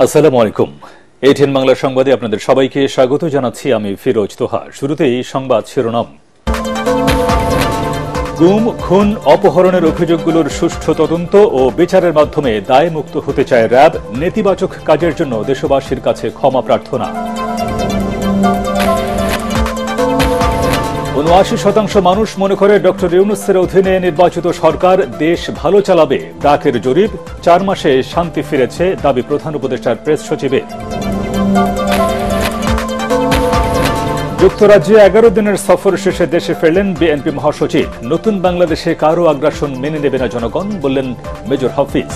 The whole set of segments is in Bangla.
আসসালামু আলাইকুম। এটিএন বাংলা সংবাদে আপনাদের সবাইকে স্বাগত জানাচ্ছি। আমি ফিরোজ তোহা। শুরুতেই সংবাদ শিরোনাম। গুম, খুন, অপহরণের অভিযোগগুলোর সুষ্ঠু তদন্ত ও বিচারের মাধ্যমে দায়মুক্ত হতে চায় র্যাব। নেতিবাচক কাজের জন্য দেশবাসীর কাছে ক্ষমা প্রার্থনা। ৭৯% মানুষ মনে করে ডক্টর ইউনূসের অধীনে নির্বাচিত সরকার দেশ ভালো চালাবে। ডাকের জরিপ, 4 মাসে শান্তি ফিরেছে, দাবি প্রধান উপদেষ্টার প্রেস সচিবের। যুক্তরাজ্যে 11 দিনের সফর শেষে দেশে ফিরলেন বিএনপি মহাসচিব। নতুন বাংলাদেশে কারও আগ্রাসন মেনে নেবে না জনগণ, বললেন মেজর হাফিজ।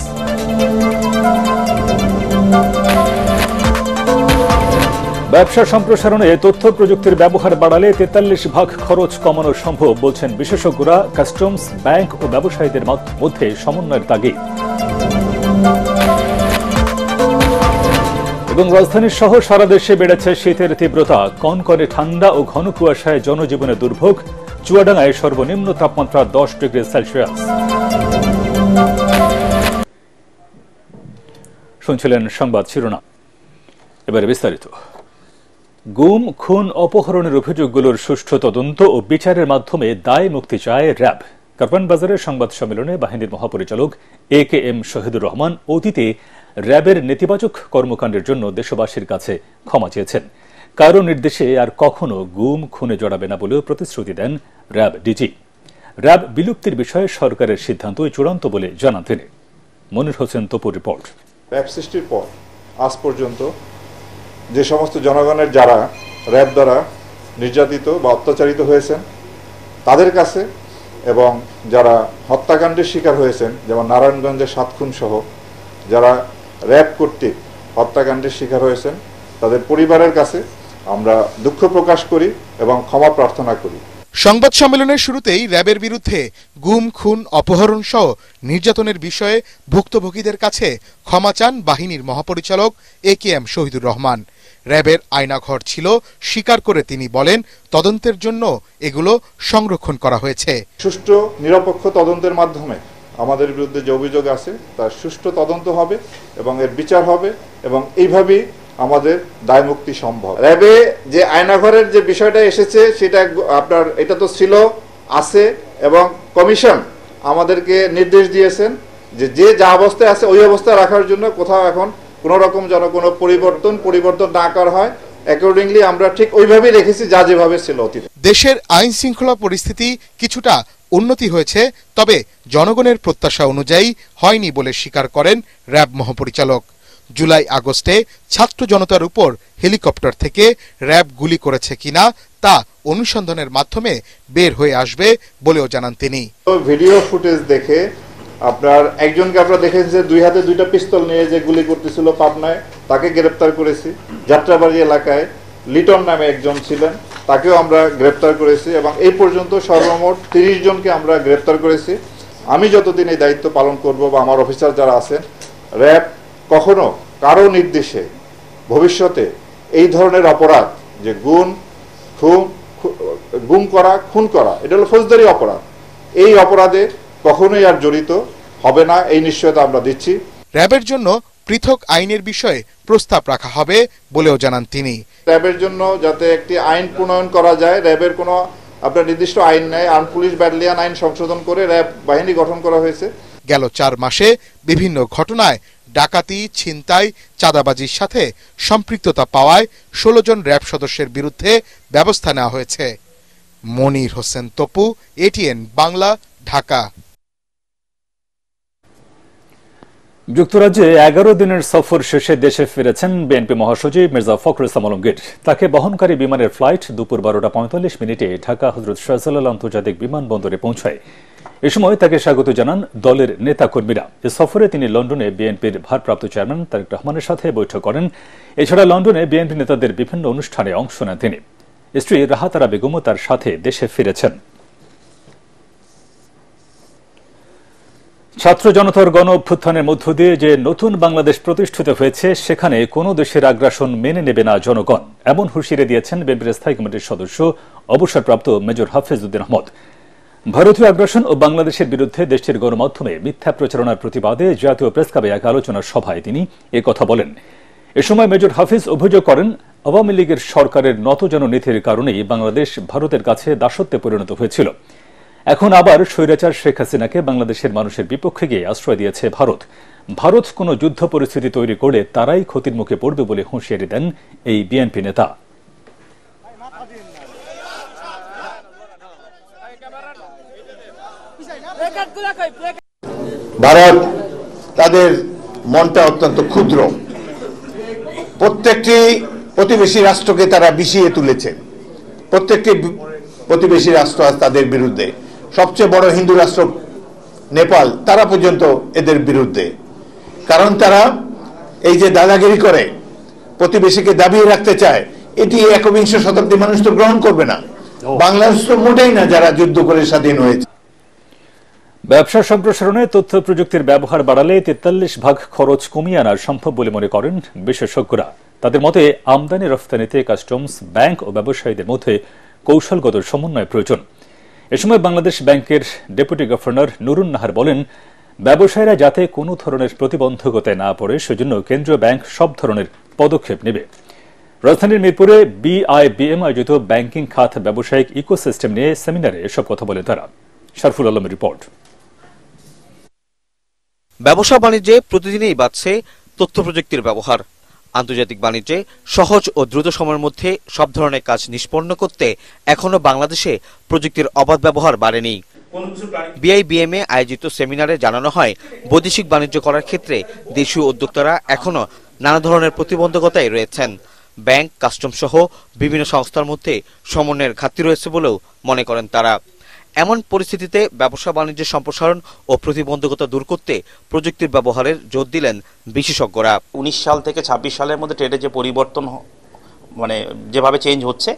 ব্যবসা সম্প্রসারণে তথ্য প্রযুক্তির ব্যবহার বাড়ালে 43% খরচ কমানো সম্ভব, বলছেন বিশেষজ্ঞরা। কাস্টমস, ব্যাংক ও ব্যবসায়ীদের মধ্যে সমন্বয়ের তাগিদ। এবং রাজধানীর সহ সারা দেশে বেড়েছে শীতের তীব্রতা। কনকনে ঠান্ডা ও ঘন কুয়াশায় জনজীবনে দুর্ভোগ। চুয়াডাঙ্গায় সর্বনিম্ন তাপমাত্রা 10 ডিগ্রি সেলসিয়াস। শুনছিলেন সংবাদ শিরোনাম, এবারে বিস্তারিত। গুম, খুন, অপহরণের অভিযোগগুলোর সুষ্ঠু তদন্ত ও বিচারের মাধ্যমে দায় মুক্তি চায় র্যাব। কারওয়ান বাজারের সংবাদ সম্মেলনে বাহিনীর মহাপরিচালক AKM শহীদুর রহমান অতীতে র্যাবের নেতিবাচক কর্মকাণ্ডের জন্য দেশবাসীর কাছে ক্ষমা চেয়েছেন। কারো নির্দেশে আর কখনো গুম, খুনে জড়াবে না বলেও প্রতিশ্রুতি দেন র্যাব ডিজি। র্যাব বিলুপ্তির বিষয়ে সরকারের সিদ্ধান্তই চূড়ান্ত বলে জানান তিনি। মনির হোসেন তপুর রিপোর্ট। র্যাব সৃষ্টির পর আজ পর্যন্ত যে সমস্ত জনগণের যারা র্যাব দ্বারা নির্যাতিত বা অত্যাচারিত হয়েছেন তাদের কাছে, এবং যারা হত্যাকাণ্ডের শিকার হয়েছেন, যেমন নারায়ণগঞ্জের 7 খুন সহ যারা র্যাব কর্তৃক হত্যাকাণ্ডের শিকার হয়েছেন তাদের পরিবারের কাছে আমরা দুঃখ প্রকাশ করি এবং ক্ষমা প্রার্থনা করি। সংবাদ সম্মেলনের শুরুতেই র্যাবের বিরুদ্ধে গুম, খুন, অপহরণ সহ নির্যাতনের বিষয়ে ভুক্তভোগীদের কাছে ক্ষমা চান বাহিনীর মহাপরিচালক AKM শহীদুর রহমান। র্যাবের আয়নাঘর ছিল স্বীকার করে তিনি বলেন, তদন্তের জন্য এগুলো সংরক্ষণ করা হয়েছে। সুষ্ঠু নিরপেক্ষ তদন্তের মাধ্যমে আমাদের বিরুদ্ধে যে অভিযোগ আছে তার সুষ্ঠু তদন্ত হবে এবং এর বিচার হবে, এবং এইভাবেই আমাদের দায় মুক্তি সম্ভব। র্যাবে যে আয়নাঘরের যে বিষয়টা এসেছে সেটা আপনার এটা তো ছিল, আছে, এবং কমিশন আমাদেরকে নির্দেশ দিয়েছেন যে যে যা অবস্থায় আছে ওই অবস্থায় রাখার জন্য। কোথাও এখন কোনো রকম যেন কোনো পরিবর্তন না করা হয়। অ্যাকর্ডিংলি আমরা ঠিক ওইভাবেই রেখেছি যা যেভাবে ছিল অতীতে। দেশের আইন শৃঙ্খলা পরিস্থিতি কিছুটা উন্নতি হয়েছে, তবে জনগণের প্রত্যাশা অনুযায়ী হয়নি বলে স্বীকার করেন র্যাব মহাপরিচালক। জুলাই আগস্টে ছাত্র জনতার উপর হেলিকপ্টার থেকে র্যাব গুলি করেছে কিনা তা অনুসন্ধানের মাধ্যমে বের হয়ে আসবে বলেও জানান তিনি। ভিডিও ফুটেজ দেখে আপনার একজনকে আপনারা দেখেছেন যে 2 হাতে 2টা পিস্তল নিয়ে যে গুলি করতেছিল পাবনায়, তাকে গ্রেপ্তার করেছি। যাত্রাবাড়ি এলাকায় লিটন নামে একজন ছিলেন, তাকেও আমরা গ্রেপ্তার করেছি, এবং এই পর্যন্ত সর্বমোট 30 জনকে আমরা গ্রেপ্তার করেছি। আমি যতদিন এই দায়িত্ব পালন করব বা আমার অফিসার যারা আছেন, র্যাব কখনো কারো নির্দেশে ভবিষ্যতে এই ধরনের অপরাধ যে গুম করা, খুন করা, এটা হলো ফৌজদারি অপরাধ, এই অপরাধে কখনোই আর জড়িত হবে না, এই নিশ্চয়তা আমরা দিচ্ছি। র্যাবের জন্য পৃথক আইনের বিষয়ে প্রস্তাব রাখা হবে বলেও জানান তিনি। র্যাবের জন্য যাতে একটি আইন প্রণয়ন করা যায়, র্যাবের কোনো আপনার নির্দিষ্ট আইন নেই, আর্ম পুলিশ ব্যাটালিয়ন আইন সংশোধন করে র্যাব বাহিনী গঠন করা হয়েছে। গেল 4 মাসে বিভিন্ন ঘটনায় ডাকাতি, ছিনতাই, চাঁদাবাজির সাথে সম্পৃক্ততা পাওয়ায় 16 জন র্যাব সদস্যের বিরুদ্ধে ব্যবস্থা নেওয়া হয়েছে। মনির হোসেন তপু, এটিএন বাংলা, ঢাকা। যুক্তরাজ্যে 11 দিনের সফর শেষে দেশে ফিরেছেন বিএনপি মহাসচিব মির্জা ফখরুল ইসলাম আলমগীর। তাকে বহনকারী বিমানের ফ্লাইট দুপুর 12:45 ঢাকা হযরত শাহজালাল আন্তর্জাতিক বিমানবন্দরে পৌঁছায়। এ সময় তাকে স্বাগত জানান দলের নেতাকর্মীরা। এ সফরে তিনি লন্ডনে বিএনপির ভারপ্রাপ্ত চেয়ারম্যান তারেক রহমানের সাথে বৈঠক করেন। এছাড়া লন্ডনে বিএনপি নেতাদের বিভিন্ন অনুষ্ঠানে অংশ নেন তিনি। স্ত্রী রাহাতারা বেগমও তার সাথে দেশে ফিরেছেন। ছাত্র জনতার গণ অভ্যুত্থানের মধ্য দিয়ে যে নতুন বাংলাদেশ প্রতিষ্ঠিত হয়েছে, সেখানে কোনো দেশের আগ্রাসন মেনে নেবে না জনগণ, এমন হুঁশিয়ারি দিয়েছেন বিএনপির স্থায়ী কমিটির সদস্য অবসরপ্রাপ্ত মেজর হাফিজ উদ্দিন আহমদ। ভারতীয় আগ্রাসন ও বাংলাদেশের বিরুদ্ধে দেশটির গণমাধ্যমে মিথ্যা প্রচারণার প্রতিবাদে জাতীয় প্রেস ক্লাবে এক আলোচনা সভায় তিনি কথা বলেন। এ সময় মেজর হাফিজ অভিযোগ করেন, আওয়ামী লীগের সরকারের নতজানু নীতির কারণেই বাংলাদেশ ভারতের কাছে দাসত্বে পরিণত হয়েছিল। এখন আবার স্বৈরাচার শেখ হাসিনাকে বাংলাদেশের মানুষের বিপক্ষে গিয়ে আশ্রয় দিয়েছে ভারত। ভারত কোনো যুদ্ধ পরিস্থিতি তৈরি করে তারাই ক্ষতির মুখে পড়বে বলে হুঁশিয়ারি দেন এই বিএনপি নেতা। ভারত তাদের মনটা অত্যন্ত ক্ষুদ্র। প্রত্যেকটি প্রতিবেশী রাষ্ট্রকে তারা বিষিয়ে তুলেছে। প্রত্যেকটি প্রতিবেশী রাষ্ট্র আজ তাদের বিরুদ্ধে। সবচেয়ে বড় হিন্দু রাষ্ট্র নেপাল, তারা পর্যন্ত এদের বিরুদ্ধে। কারণ তারা এই যে দাদাগিরি করে, প্রতিবেশীকে দাবিয়ে রাখতে চায়, এটি একবিংশ শতাব্দী মানুষ তো গ্রহণ করবে না। বাংলাদেশ তো মোটেই না যারা যুদ্ধ করে স্বাধীন হয়েছে। ব্যবসা সম্প্রসারণে তথ্য প্রযুক্তির ব্যবহার বাড়ালে 43% খরচ কমিয়ে আনা সম্ভব বলে মনে করেন বিশেষজ্ঞরা। তাদের মতে আমদানি রফতানিতে কাস্টমস, ব্যাংক ও ব্যবসায়ীদের মধ্যে কৌশলগত সমন্বয় প্রয়োজন। এ সময় বাংলাদেশ ব্যাংকের ডেপুটি গভর্নর নুরুন নাহার বলেন, ব্যবসায়ীরা যাতে কোনো ধরনের প্রতিবন্ধকতায় না পড়ে সেজন্য কেন্দ্রীয় ব্যাংক সব ধরনের পদক্ষেপ নেবে। রাজধানীর মিরপুরে বিআইবিএম আয়োজিত ব্যাংকিং খাত ব্যবসায়িক ইকোসিস্টেম নিয়ে সেমিনারে এসব কথা বলেন তারা। শরফুল আলমের রিপোর্ট। ব্যবসা বাণিজ্যে প্রতিদিনই বাড়ছে তথ্য প্রযুক্তির ব্যবহার। আন্তর্জাতিক বাণিজ্যে সহজ ও দ্রুত সময়ের মধ্যে সব ধরনের কাজ নিষ্পন্ন করতে এখনো বাংলাদেশে প্রযুক্তির অবাধ ব্যবহার বাড়েনি। বিআইবিএম এ আয়োজিত সেমিনারে জানানো হয়, বৈদেশিক বাণিজ্য করার ক্ষেত্রে দেশীয় উদ্যোক্তারা এখনো নানা ধরনের প্রতিবন্ধকতায় রয়েছেন। ব্যাংক, কাস্টম সহ বিভিন্ন সংস্থার মধ্যে সমন্বয়ের ঘাটতি রয়েছে বলেও মনে করেন তারা। এমন পরিস্থিতিতে ব্যবসা বাণিজ্যের সম্প্রসারণ ও প্রতিবন্ধকতা দূর করতে প্রযুক্তির ব্যবহারের জোর দিলেন বিশেষজ্ঞরা। 19 সাল থেকে 26 সালের মধ্যে ট্রেডে যে পরিবর্তন মানে যেভাবে চেঞ্জ হচ্ছে,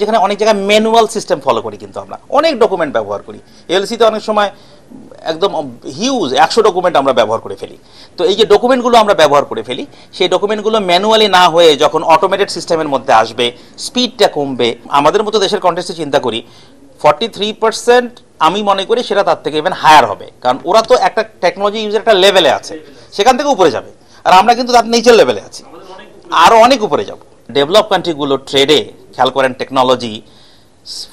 যেখানে অনেক জায়গায় ম্যানুয়াল সিস্টেম ফলো করি, কিন্তু আমরা অনেক ডকুমেন্ট ব্যবহার করি। এলসিতে অনেক সময় একদম হিউজ 100 ডকুমেন্ট আমরা ব্যবহার করে ফেলি। তো এই যে ডকুমেন্টগুলো আমরা ব্যবহার করে ফেলি, সেই ডকুমেন্টগুলো ম্যানুয়ালি না হয়ে যখন অটোমেটেড সিস্টেমের মধ্যে আসবে, স্পিডটা কমবে। আমাদের মতো দেশের কন্টেক্সটে চিন্তা করি, 43% আমি মনে করি সেটা তার থেকে ইভেন হায়ার হবে। কারণ ওরা তো একটা টেকনোলজি ইউজের একটা লেভেলে আছে, সেখান থেকে উপরে যাবে। আর আমরা কিন্তু তার নিচের লেভেলে আছি, আরও অনেক উপরে যাব। ডেভেলপ কান্ট্রিগুলো ট্রেডে খেয়াল করেন টেকনোলজি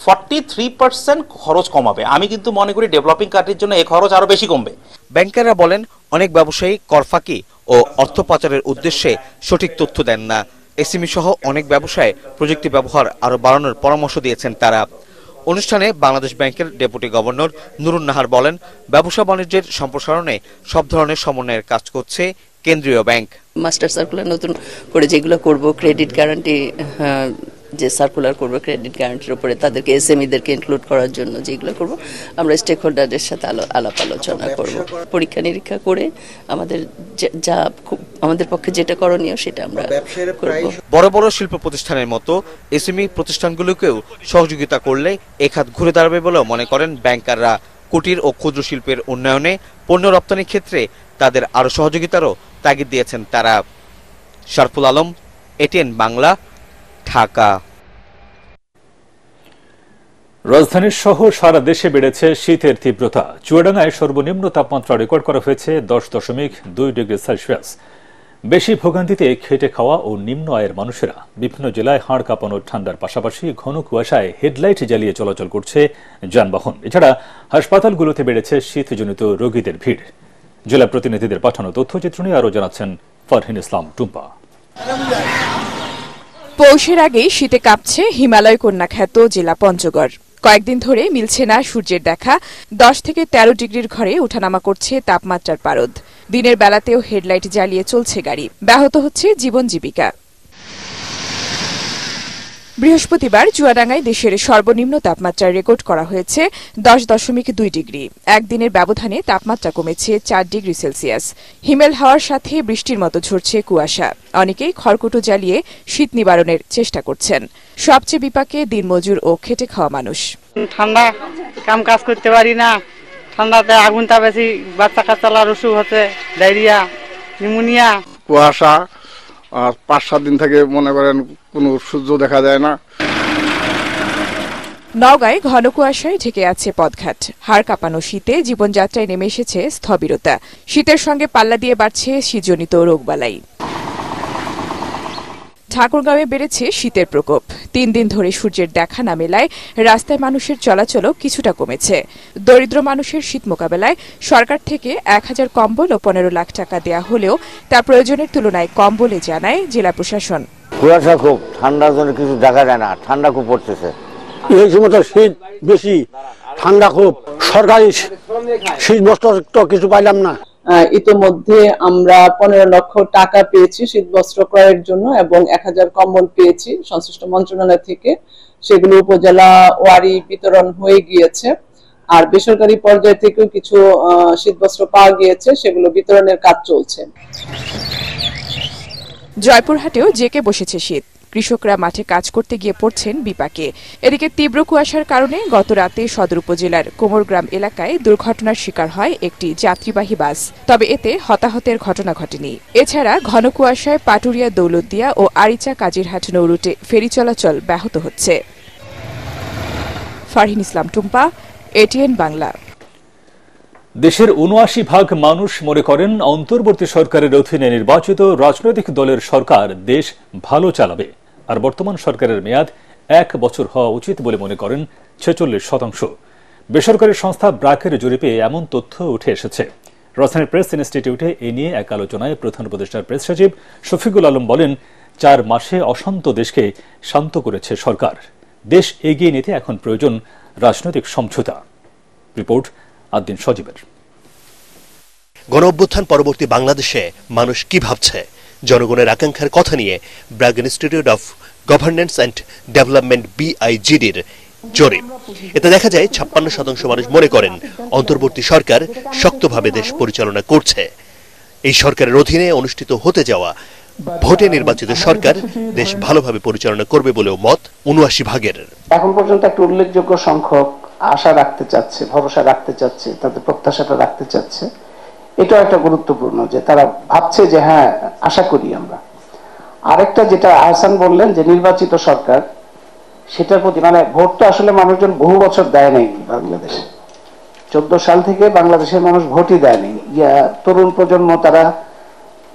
43% খরচ কমাবে। আমি কিন্তু মনে করি ডেভেলপিং কান্ট্রির জন্য এই খরচ আরো বেশি কমবে। ব্যাংকাররা বলেন, অনেক ব্যবসায়ী কর ফাঁকি ও অর্থ পাচারের উদ্দেশ্যে সঠিক তথ্য দেন না। এসএমই সহ অনেক ব্যবসায় প্রযুক্তি ব্যবহার আরো বাড়ানোর পরামর্শ দিয়েছেন তারা। অনুষ্ঠানে বাংলাদেশ ব্যাংকের ডেপুটি গভর্নর নুরুন নাহার বলেন, ব্যবসা বাণিজ্যের সম্প্রসারণে সব ধরনের সমন্বয়ের কাজ করছে কেন্দ্রীয় ব্যাংক। মাস্টার সার্কুলার নতুন করে যেগুলো করব, ক্রেডিট গ্যারান্টি যে সার্কুলার করব, ক্রেডিট গ্যারান্টির উপরে তাদেরকে এসএমইদেরকে ইনক্লুড করার জন্য যেগুলো করব, আমরা স্টেক হোল্ডারদের সাথে আলাপ আলোচনা করব। পরীক্ষা নিরীক্ষা করে আমাদের পক্ষে যেটা করণীয় সেটা আমরা করব। বড় বড় শিল্প প্রতিষ্ঠানের মতো এসএমই প্রতিষ্ঠানগুলোকেও সহযোগিতা করলে এই খাত ঘুরে দাঁড়াবে বলেও মনে করেন ব্যাংকাররা। কুটির ও ক্ষুদ্র শিল্পের উন্নয়নে, পণ্য রপ্তানির ক্ষেত্রে তাদের আরো সহযোগিতারও তাগিদ দিয়েছেন তারা। শরফুল আলম, এটিএন বাংলা, ঢাকা। রাজধানীর সহ সারা দেশে বেড়েছে শীতের তীব্রতা। চুয়াডাঙ্গায় সর্বনিম্ন তাপমাত্রা রেকর্ড করা হয়েছে 10.2 ডিগ্রি সেলসিয়াস। বেশি ভোগান্তিতে খেটে খাওয়া ও নিম্ন আয়ের মানুষেরা। বিভিন্ন জেলায় হাড় কাঁপানো ঠান্ডার পাশাপাশি ঘন কুয়াশায় হেডলাইট জ্বালিয়ে চলাচল করছে যানবাহন। এছাড়া হাসপাতালগুলোতে বেড়েছে শীতজনিত রোগীদের ভিড়। জেলা প্রতিনিধিদের পাঠানো তথ্যচিত্র নিয়ে আরও জানাচ্ছেন ফারহিন ইসলাম টুম্পা। পৌষের আগেই শীতে কাঁপছে হিমালয় কন্যা খ্যাত জেলা পঞ্চগড়। কয়েকদিন ধরে মিলছে না সূর্যের দেখা। 10 থেকে 13 ডিগ্রির ঘরে ওঠানামা করছে তাপমাত্রার পারদ। দিনের বেলাতেও হেডলাইট জ্বালিয়ে চলছে গাড়ি। ব্যাহত হচ্ছে জীবন জীবিকা। বৃহস্পতিবার চুয়াডাঙ্গায় দেশের সর্বনিম্ন তাপমাত্রা রেকর্ড করা হয়েছে 10.2 ডিগ্রি। একদিনের ব্যবধানে তাপমাত্রা কমেছে 4 ডিগ্রি সেলসিয়াস। হিমেল হাওয়ার সাথে বৃষ্টির মতো ঝরছে কুয়াশা। অনেকেই খড়কুটো জ্বালিয়ে শীত নিবারণের চেষ্টা করছেন। সবচেয়ে বিপাকে দিনমজুর ও খেটে খাওয়া মানুষ। ঠান্ডা কাম কাজ করতে পারি না, ঠান্ডাতে আগুন তাপেছি, বাচ্চা কাচ্চালার অসুখ হচ্ছে, ডায়রিয়া, নিউমোনিয়া। কুয়াশা আর 5-7 দিন থেকে মনে করেন কোনো সূর্য দেখা যায় না। নওগাঁয় ঘন কুয়াশায় ঢেকে আছে পথঘাট। হাড় কাঁপানো শীতে জীবনযাত্রায় নেমে এসেছে স্থবিরতা। শীতের সঙ্গে পাল্লা দিয়ে বাড়ছে শীতজনিত রোগবালাই। ঠাকুরগাঁওয়ে বেড়েছে শীতের প্রকোপ। 3 দিন ধরে সূর্যের দেখা না মেলায় রাস্তায় মানুষের চলাচলও কিছুটা কমেছে। দরিদ্র মানুষের শীত মোকাবেলায় সরকার থেকে 1000 কম্বল ও 15 লাখ টাকা দেয়া হলেও তা প্রয়োজনের তুলনায় কম বলে জানায় জেলা প্রশাসন। কুয়াশা খুব, ঠান্ডার জন্য কিছু দেখা যায় না, ঠান্ডা খুব পড়তেছে। এই সময় তো শীত বেশি, ঠান্ডা খুব, সরকারি শীত বস্ত্র কিছু পাইলাম না। ইতোমধ্যে আমরা 15 লক্ষ টাকা পেয়েছি শীত বস্ত্র ক্রয়ের জন্য এবং 1000 কম্বল পেয়েছি সংশ্লিষ্ট মন্ত্রণালয় থেকে। সেগুলো উপজেলা ওয়ারি বিতরণ হয়ে গিয়েছে। আর বেসরকারি পর্যায় থেকেও কিছু শীত বস্ত্র পাওয়া গিয়েছে, সেগুলো বিতরণের কাজ চলছে। জয়পুরহাটেও জেকে বসেছে শীত। কৃষকরা মাঠে কাজ করতে গিয়ে পড়ছেন বিপাকে। এদিকে তীব্র কুয়াশার কারণে গত রাতে সদর উপজেলার কোমরগ্রাম এলাকায় দুর্ঘটনার শিকার হয় একটি যাত্রীবাহী বাস। তবে এতে হতাহতের ঘটনা ঘটেনি। এছাড়া ঘন কুয়াশায় পাটুরিয়া, দৌলতদিয়া ও আরিচা কাজিরহাট নৌরুটে ফেরি চলাচল ব্যাহত হচ্ছে। ফারহিন ইসলাম টুম্পা, এটিএন বাংলা। দেশের ৭৯% মানুষ মনে করেন অন্তর্বর্তী সরকারের অধীনে নির্বাচিত রাজনৈতিক দলের সরকার দেশ ভালো চালাবে, আর বর্তমান সরকারের মেয়াদ 1 বছর হওয়া উচিত বলে মনে করেন 46%। বেসরকারি সংস্থা ব্র্যাকের জরিপে এমন তথ্য উঠে এসেছে। রাজধানীর প্রেস ইনস্টিটিউটে এ নিয়ে এক আলোচনায় প্রধান উপদেষ্টার প্রেস সচিব শফিকুল আলম বলেন, 4 মাসে অশান্ত দেশকে শান্ত করেছে সরকার। দেশ এগিয়ে নিতে এখন প্রয়োজন রাজনৈতিক সমঝোতা। রিপোর্ট আদ্দিন সজীবের। গণঅভ্যুত্থান পরবর্তী বাংলাদেশে মানুষ কি ভাবছে, জনগণের আকাঙ্ক্ষার কথা নিয়ে BRAC institute of governance and development BIGDর জরিপ। এতে দেখা যায় 56% মানুষ মনে করেন অন্তর্বর্তী সরকার শক্তভাবে দেশ পরিচালনা করছে। এই সরকারের অধীনে অনুষ্ঠিত হতে যাওয়া ভোটে নির্বাচিত সরকার দেশ ভালোভাবে পরিচালনা করবে বলেও মত ৭৯%। এখন পর্যন্ত একটা উল্লেখযোগ্য সংখ্যক আশা রাখতে চাচ্ছে, ভরসা রাখতে চাচ্ছে, তাদের প্রত্যাশাটা রাখতে চাচ্ছে। এটাও একটা গুরুত্বপূর্ণ যে তারা ভাবছে যে হ্যাঁ আশা করি আমরা। আরেকটা যেটা আহসান বললেন যে নির্বাচিত সরকার, সেটার প্রতি মানে ভোটটা আসলে মানুষজন বহু বছর দেয় নাই বাংলাদেশে। 14 সাল থেকে বাংলাদেশের মানুষ ভোটই দেয়নি। তরুণ প্রজন্ম তারা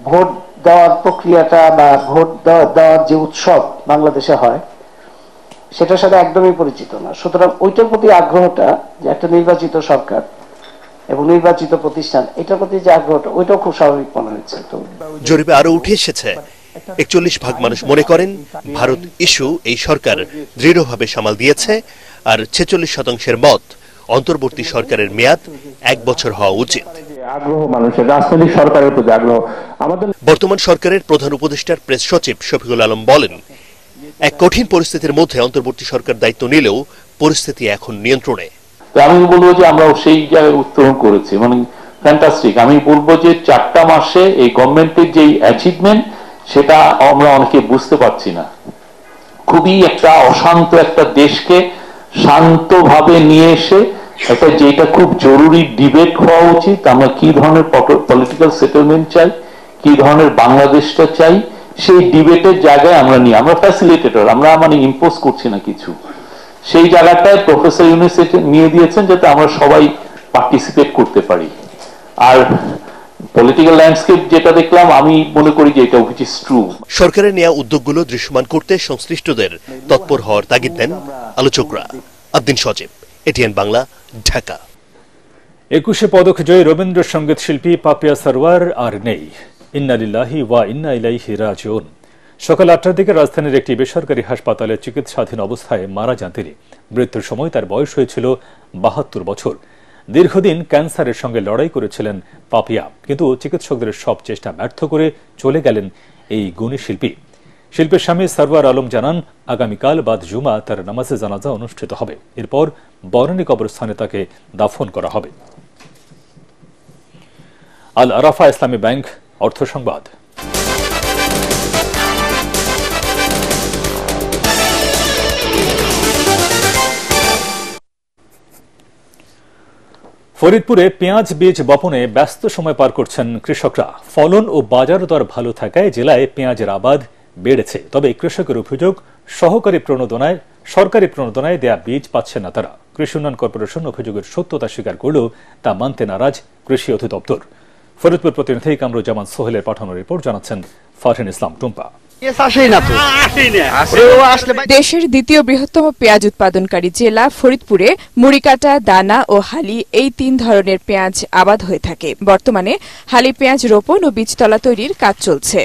ভোট দেওয়ার প্রক্রিয়াটা বা ভোট দেওয়ার যে উৎসব বাংলাদেশে হয় সেটার সাথে একদমই পরিচিত না। সুতরাং ওইটার প্রতি আগ্রহটা যে একটা নির্বাচিত সরকার এবং নির্বাচিত প্রতিষ্ঠান, এটার প্রতি যে আগ্রহটা ওইটাও খুব স্বাভাবিক মনে হচ্ছে। তো জরিপে আরো উঠে এসেছে 41% মানুষ মনে করেন ভারত ইস্যু এই সরকার দৃঢ়ভাবে সামাল দিয়েছে, আর 46% মত অন্তর্বর্তী সরকারের মেয়াদ 1 বছর হওয়া উচিত। আগ্রহ মানুষের রাজনৈতিক সরকারের প্রতি আগ্রহ। আমাদের বর্তমান সরকারের প্রধান উপদেষ্টার প্রেস সচিব শফিকুল আলম বলেন, এক কঠিন পরিস্থিতির মধ্যে অন্তর্বর্তী সরকার দায়িত্ব নিলেও পরিস্থিতি এখন নিয়ন্ত্রণে। আমি বলবো যে আমরা সেই জায়গায় উত্তরণ করেছি, মানে ফ্যান্টাস্টিক। আমি বলবো যে 4টা মাসে এই গভর্নমেন্টের যে অ্যাচিভমেন্ট সেটা আমরা অনেকে বুঝতে পারছি না। খুবই একটা অশান্ত একটা দেশকে শান্তভাবে নিয়ে এসে একটা যেটা খুব জরুরি ডিবেট হওয়া উচিত, আমরা কি ধরনের পলিটিক্যাল সেটেলমেন্ট চাই, কি ধরনের বাংলাদেশটা চাই, সেই ডিবেটের জায়গায় আমরা নিয়ে, আমরা ফ্যাসিলিটেটর, আমরা মানে ইম্পোজ করছি না কিছু। সেই জায়গাটায় প্রফেসর ইউনূস নিয়ে দিয়েছেন যাতে আমরা সবাই পার্টিসিপেট করতে পারি। আর পলিটিক্যাল ল্যান্ডস্কেপ যেটা দেখলাম, আমি মনে করি যে এটা হুইচ ইজ ট্রু। সরকারের নেওয়া উদ্যোগগুলো দৃশ্যমান করতে সংশ্লিষ্টদের তৎপর হওয়ার তাগিদ দেন আলোচকরা। আদ্দিন সজীব, এটিএন বাংলা, ঢাকা। 21 পদক জয়ী রবীন্দ্রসঙ্গীত শিল্পী পাপিয়া সারওয়ার আর নেই। ইন্না লিল্লাহি ওয়া ইন্না ইলাইহি রাজিউন। সকাল 8টার দিকে রাজধানীর একটি বেসরকারি হাসপাতালে চিকিৎসাধীন অবস্থায় মারা যান তিনি। মৃত্যুর সময় তার বয়স হয়েছিল 72 বছর। দীর্ঘদিন ক্যান্সারের সঙ্গে লড়াই করেছিলেন পাপিয়া, কিন্তু চিকিৎসকদের সব চেষ্টা ব্যর্থ করে চলে গেলেন এই গুণী শিল্পী। শিল্পীর স্বামী সারওয়ার আলম জানান, আগামীকাল বাদ জুমা তার নামাজে জানাজা অনুষ্ঠিত হবে। এরপর বরণী কবরস্থানে তাকে দাফন করা হবে। আল আরাফা ইসলামী ব্যাংক অর্থ সংবাদ। ফরিদপুরে পেঁয়াজ বীজ বপনে ব্যস্ত সময় পার করছেন কৃষকরা। ফলন ও বাজার দর ভালো থাকায় জেলায় পেঁয়াজের আবাদ বেড়েছে। তবে কৃষকের অভিযোগ, সরকারি প্রণোদনায় দেয়া বীজ পাচ্ছে না তারা। কৃষি উন্নয়ন কর্পোরেশন অভিযোগের সত্যতা স্বীকার করলেও তা মানতে নারাজ কৃষি অধিদপ্তর। ফরিদপুর প্রতিনিধি কামরুজ্জামান সোহেলের পাঠানো রিপোর্ট জানাচ্ছেন ফারহিন ইসলাম টুম্পা। দেশের দ্বিতীয় বৃহত্তম পেঁয়াজ উৎপাদনকারী জেলা ফরিদপুরে মুড়িকাটা, দানা ও হালি এই 3 ধরনের পেঁয়াজ আবাদ হয়ে থাকে। বর্তমানে হালি পেঁয়াজ রোপণ ও বীজতলা তৈরির কাজ চলছে।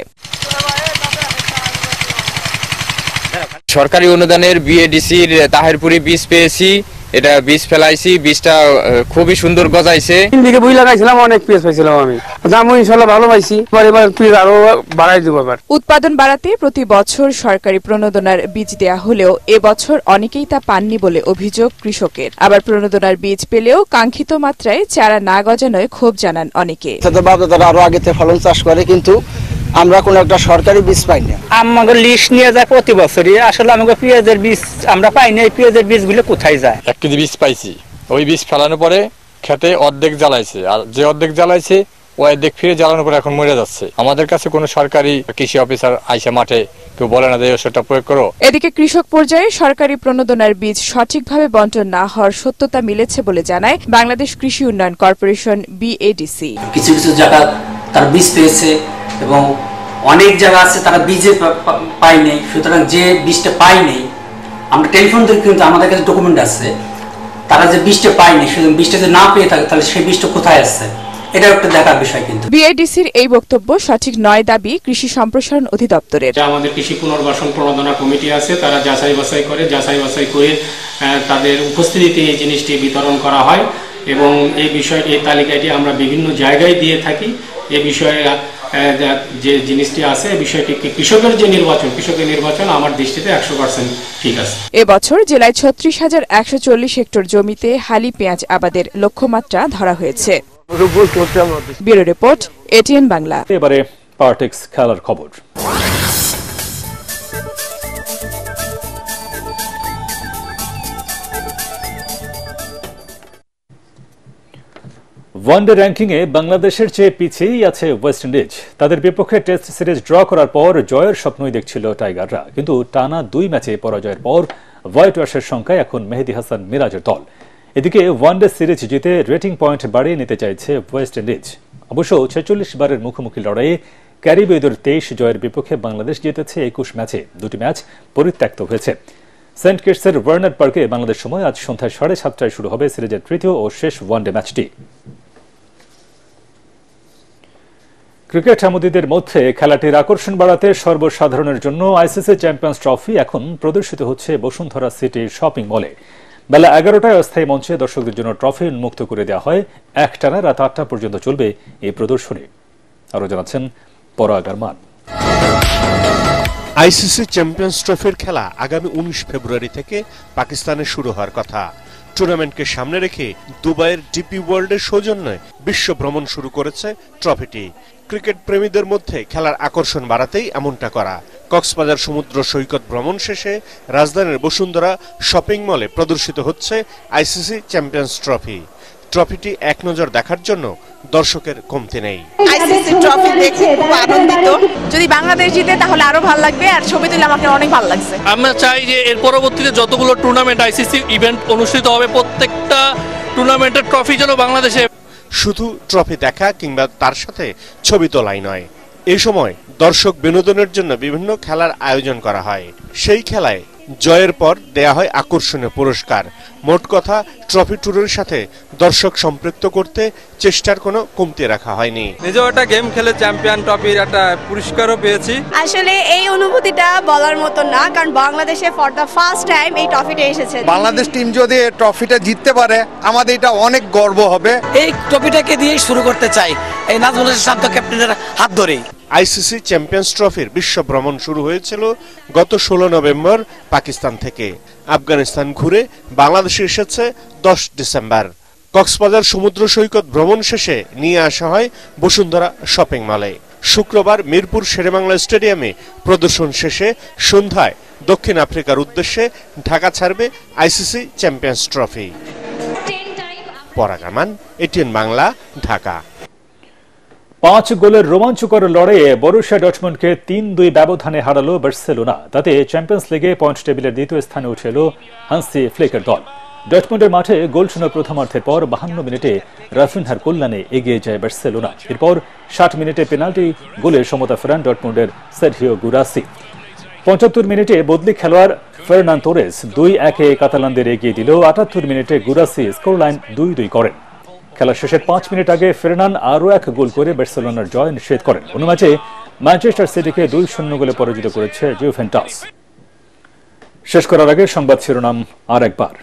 সরকারি অনুদানের বিএডিসির তাহেরপুরি বীজ পেয়েছি, এটা বীজ ফেলাইছি, বীজটা খুবই সুন্দর গজাইছে। 3 বিঘে বই লাগাইছিলাম, অনেক পেঁয়াজ পাইছিলাম আমি, দামও ইনশাআল্লাহ ভালো পাইছি। এবার তুই আরো বাড়াই দেব। উৎপাদন বাড়াতে প্রতি বছর সরকারি প্রণোদনার বীজ দেয়া হলেও এবছর অনেকেই তা পাননি বলে অভিযোগ কৃষকের। আবার প্রণোদনার বীজ পেলেও কাঙ্ক্ষিত মাত্রায় চারা না গজানোয় ক্ষোভ জানান অনেকে। তারা আরো আগে ফলন চাষ করে, কিন্তু আমরা কোন একটা সরকারি বীজ পাই না। আমাদের লিস্ট নিয়ে যায় প্রতি বছরই, আসলে আমাদের পেঁয়াজের বীজ আমরা পাই না। এই পেঁয়াজের বীজগুলো কোথায় যায়? 1 কেজি বীজ পাইছি, ওই বীজ ফেলানোর পরে খেতে অর্ধেক জ্বালাইছে, আর যে অর্ধেক জ্বালাইছে ওই অর্ধেক ফিরে জ্বালানোর পরে এখন মরে যাচ্ছে। আমাদের কাছে কোনো সরকারি কৃষি অফিসার আইসা মাঠে কেউ বলে না যে ওষুধটা প্রয়োগ করো। এদিকে কৃষক পর্যায়ে সরকারি প্রণোদনার বীজ সঠিকভাবে বন্টন না হওয়ার সত্যতা মিলেছে বলে জানায় বাংলাদেশ কৃষি উন্নয়ন কর্পোরেশন বিএডিসি। কিছু কিছু জায়গা তার বীজ পেয়েছে এবং অনেক জায়গা আছে তারা বীজে পাই নেই। সুতরাং যে বীজটা পাই নেই, আমরা টেলিফোন দিয়ে কিন্তু আমাদের কাছে ডকুমেন্ট আছে, তারা যে বীজটা পাই নেই, সুতরাং বীজটা যদি না পেয়ে থাকে তাহলে সেই বীজটা কোথায় আছে, এটা একটা দেখার বিষয়। কিন্তু বিএডিসির এই বক্তব্য সঠিক নয় দাবি কৃষি সম্প্রসারণ অধিদপ্তরের। আমাদের কৃষি পুনর্বাসন প্রণোদনা কমিটি আছে, তারা যাচাই বাছাই করে তাদের উপস্থিতিতে এই জিনিসটি বিতরণ করা হয় এবং এই তালিকাটি আমরা বিভিন্ন জায়গায় দিয়ে থাকি। এই বিষয়ে যে জিনিসটি আছে, বিষয়টি কৃষকের নির্বাচন আমার দৃষ্টিতে 100% ঠিক আছে। এবছর জেলায় 36,140 হেক্টর জমিতে হালি পেঁয়াজ আবাদের লক্ষ্যমাত্রা ধরা হয়েছে। Bureau report, ATN Bangla. এবারে পার্টিক্স খেলার খবর। ওয়ানডে র্যাঙ্কিংয়ে বাংলাদেশের চেয়ে পিছিয়েই আছে ওয়েস্ট ইন্ডিজ। তাদের বিপক্ষে টেস্ট সিরিজ ড্র করার পর জয়ের স্বপ্নই দেখছিল টাইগাররা, কিন্তু টানা 2 ম্যাচে পরাজয়ের পর হোয়াইট ওয়াশের সংখ্যায় এখন মেহেদী হাসান মিরাজের দল। এদিকে ওয়ানডে সিরিজ জিতে রেটিং পয়েন্ট বাড়িয়ে নিতে চাইছে ওয়েস্ট ইন্ডিজ। অবশ্য 46 বারের মুখোমুখি লড়াইয়ে ক্যারিবীয়দের 23 জয়ের বিপক্ষে বাংলাদেশ জিতেছে 21 ম্যাচে। 2টি ম্যাচ পরিত্যক্ত হয়েছে। সেন্ট কিটসের ওয়ার্নার পার্কে বাংলাদেশ সময় আজ সন্ধ্যা 7:30টায় শুরু হবে সিরিজের তৃতীয় ও শেষ ওয়ানডে ম্যাচটি। ক্রিকেট আমোদীদের মধ্যে খেলাটির আকর্ষণ বাড়াতে সর্বসাধারণের জন্য আইসিসি চ্যাম্পিয়ন্স ট্রফি এখন প্রদর্শিত হচ্ছে বসুন্ধরা সিটির শপিং মলে। বেলা 11টায় অস্থায়ী মঞ্চে দর্শকদের জন্য ট্রফি উন্মুক্ত করে দেওয়া হয়। একটানা রাত 8টা পর্যন্ত চলবে এই প্রদর্শনী। আরো জানাচ্ছেন পরাগ আরমান। আইসিসি চ্যাম্পিয়ন্স ট্রফির খেলা আগামী 19 ফেব্রুয়ারি থেকে পাকিস্তানে শুরু হওয়ার কথা। টুর্নামেন্টকে সামনে রেখে দুবাইয়ের ডিপি ওয়ার্ল্ডের সৌজন্যে বিশ্ব ভ্রমণ শুরু করেছে ট্রফিটি। ক্রিকেট প্রেমীদের মধ্যে খেলার আকর্ষণ বাড়াতেই এমনটা করা। কক্সবাজার সমুদ্র সৈকত ভ্রমণ শেষে রাজধানীর বসুন্ধরা শপিং মলে প্রদর্শিত হচ্ছে আইসিসি চ্যাম্পিয়ন্স ট্রফি। ট্রফিটি এক নজর দেখার জন্য দর্শকের কমতি নেই। আইসিসি ট্রফি দেখে খুব আনন্দিত। যদি বাংলাদেশ জিতে তাহলে আরো ভালো লাগবে, আর ছবি তুলে আমাকে অনেক ভালো লাগছে। আমরা চাই যে এর পরবর্তীতে যতগুলো টুর্নামেন্ট আইসিসি ইভেন্ট অনুষ্ঠিত হবে, প্রত্যেকটা টুর্নামেন্টের ট্রফি যেন বাংলাদেশে। শুধু ট্রফি দেখা কিংবা তার সাথে ছবি তোলাই নয়, এই সময় দর্শক বিনোদনের জন্য বিভিন্ন খেলার আয়োজন করা হয়। সেই খেলায় জয়ের পর দেয়া হয় আকর্ষণীয় পুরস্কার। মোট কথা, ট্রফি ট্যুরের সাথে দর্শক সম্পৃক্ত করতে চেষ্টার কোনো কমতি রাখা হয়নি। নিজেও একটা গেম খেলে চ্যাম্পিয়ন ট্রফির একটা পুরস্কারও পেয়েছি। আসলে এই অনুভূতিটা বলার মতো না, কারণ বাংলাদেশে ফর দ্য ফার্স্ট টাইম এই ট্রফিটা এসেছে। বাংলাদেশ টিম যদি এই ট্রফিটা জিততে পারে আমাদের এটা অনেক গর্ব হবে। এই ট্রফিটাকে দিয়েই শুরু করতে চাই, এই নাজমুল ইসলাম ক্যাপ্টেনের হাত ধরেই। আইসিসি চ্যাম্পিয়ন্স ট্রফির বিশ্ব ভ্রমণ শুরু হয়েছিল গত 16 নভেম্বর পাকিস্তান থেকে। আফগানিস্তান ঘুরে বাংলাদেশে এসেছে 10 ডিসেম্বর। কক্সবাজার সমুদ্র সৈকত ভ্রমণ শেষে নিয়ে আসা হয় বসুন্ধরা শপিং মলে। শুক্রবার মিরপুর শেরেবাংলা স্টেডিয়ামে প্রদর্শন শেষে সন্ধ্যায় দক্ষিণ আফ্রিকার উদ্দেশ্যে ঢাকা ছাড়বে আইসিসি চ্যাম্পিয়ন্স ট্রফি। পরাগ আরমান, এটিএন বাংলা, ঢাকা। 5 গোলের রোমাঞ্চকর লড়াইয়ে বরুসিয়া ডর্টমুন্ডকে 3-2 ব্যবধানে হারালো বার্সেলোনা। তাতে চ্যাম্পিয়ন্স লিগে পয়েন্ট টেবিলের দ্বিতীয় স্থানে উঠে এলো হান্সি ফ্লিকের দল। ডর্টমুন্ডের মাঠে গোলশূন্য প্রথমার্ধের পর 52 মিনিটে রাফিনহার কল্যাণে এগিয়ে যায় বার্সেলোনা। এরপর 60 মিনিটে পেনাল্টি গোলে সমতা ফেরান ডর্টমুন্ডের সার্হিও গুরাসি। ৭৫ মিনিটে বদলি খেলোয়াড় ফার্নান তোরেস ২-১ কাতালানদের এগিয়ে দিলেও ৭৮ মিনিটে গুরাসি স্কোরলাইন ২-২ করেন। খেলা শেষের ৫ মিনিট আগে ফার্নান আরও এক গোল করে বার্সেলোনার জয় নিশ্চিত করেন। অন্য ম্যাচে ম্যানচেস্টার সিটিকে ২-০ গোলে পরাজিত করেছে জুভেন্টাস। শেষ করার আগে সংবাদ শিরোনাম আর একবার।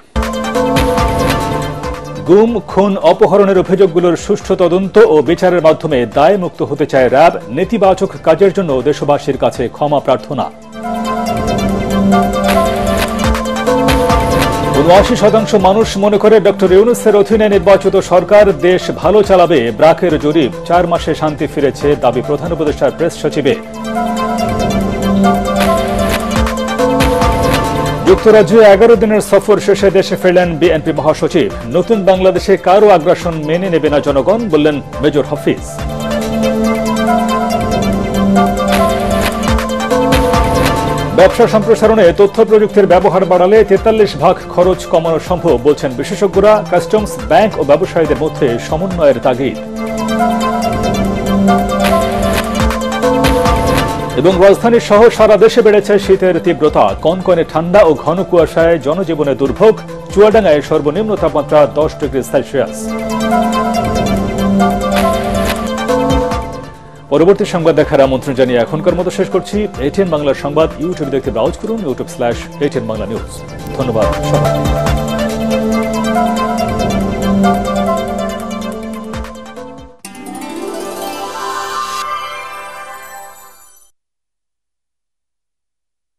গুম, খুন, অপহরণের অভিযোগগুলোর সুষ্ঠু তদন্ত ও বিচারের মাধ্যমে দায় মুক্ত হতে চায় র্যাব। নেতিবাচক কাজের জন্য দেশবাসীর কাছে ক্ষমা প্রার্থনা। ৭৯% মানুষ মনে করে ডক্টর ইউনূসের অধীনে নির্বাচিত সরকার দেশ ভালো চালাবে। ব্রাকের জরিপ ৪ মাসে শান্তি ফিরেছে, দাবি প্রধান উপদেষ্টার প্রেস সচিবের। যুক্তরাজ্যে ১১ দিনের সফর শেষে দেশে ফিরলেন বিএনপি মহাসচিব। নতুন বাংলাদেশে কারও আগ্রাসন মেনে নেবে না জনগণ, বললেন মেজর হাফিজ। ব্যবসা সম্প্রসারণে তথ্য প্রযুক্তির ব্যবহার বাড়ালে ৪৩% খরচ কমানো সম্ভব, বলছেন বিশেষজ্ঞরা। কাস্টমস, ব্যাংক ও ব্যবসায়ীদের মধ্যে সমন্বয়ের তাগিদ। এবং রাজধানী সহ সারা দেশে বেড়েছে শীতের তীব্রতা। কনকনে ঠান্ডা ও ঘন কুয়াশায় জনজীবনে দুর্ভোগ। চুয়াডাঙ্গায় সর্বনিম্ন তাপমাত্রা 10 ডিগ্রি সেলসিয়াস। পরবর্তী সংবাদ দেখার আমন্ত্রণ জানিয়ে এখনকার মতো শেষ করছি। এটিএন বাংলার সংবাদ ইউটিউবে দেখতে ব্রাউজ করুন youtube.com/ATN Bangla News। ধন্যবাদ সবাইকে।